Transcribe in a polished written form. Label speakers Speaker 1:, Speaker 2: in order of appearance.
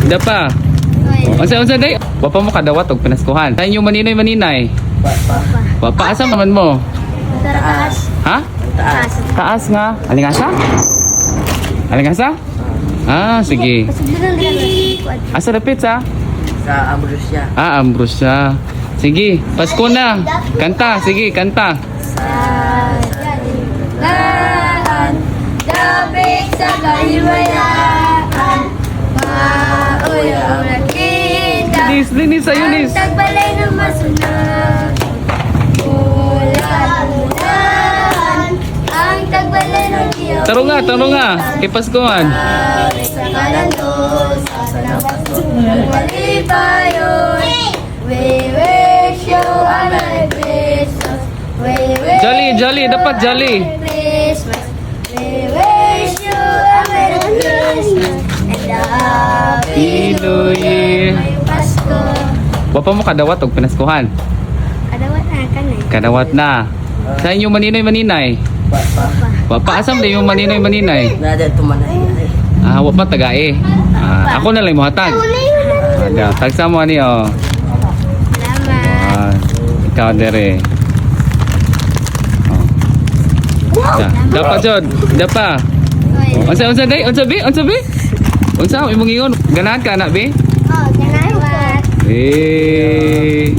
Speaker 1: Dapa. Unsa day? Wapa mo kadawat og pinaskuhan. Sa inyo maninoy maninay. Wapa asa man mo?
Speaker 2: Taas.
Speaker 1: Ha?
Speaker 2: Taas.
Speaker 1: Taas nga. Alingasa? Alingasa? Ah, sige.
Speaker 2: Pasugdan din.
Speaker 1: Asa dapit sa?
Speaker 3: Sa Ambrosia.
Speaker 1: Ah, Ambrosia. Sige, Pasko na. Kanta, sige, kanta.
Speaker 2: Laan, dabig sa kahiwayaan, maoy ang nakita.
Speaker 1: Linis sa'yo,
Speaker 2: Ang
Speaker 1: Liz.
Speaker 2: tagbalay ng masunod, ulan, ang tagbalay ng iyong
Speaker 1: Taro nga. Kay Paskuhan.
Speaker 2: sa kalantos, sa napasun, malipayon. We wish you a Merry Christmas. We wish
Speaker 1: Jolly, dapat jolly.
Speaker 2: Christmas. We wish you a Merry Christmas and a Happy New Year. May Pasko.
Speaker 1: Wapa mo kadawat og pinaskuhan.
Speaker 2: Kadawat na ka na.
Speaker 1: Kadawat na. Sa inyo maninoy maninay. Wapa asam day yung maninoy maninay.
Speaker 3: Nada tumanay.
Speaker 1: Ah, wapa tagae. Ah, ako na lang mo hatag. Ada, tagsa mo ani oh.
Speaker 2: Salamat.
Speaker 1: Ah, ikaw dere. Oh. Dapat jud, dapa. Unsa day? Unsa bi? Unsa imong ingon? Ganahan ka na bi?
Speaker 2: Oh, salamat.
Speaker 1: Eh.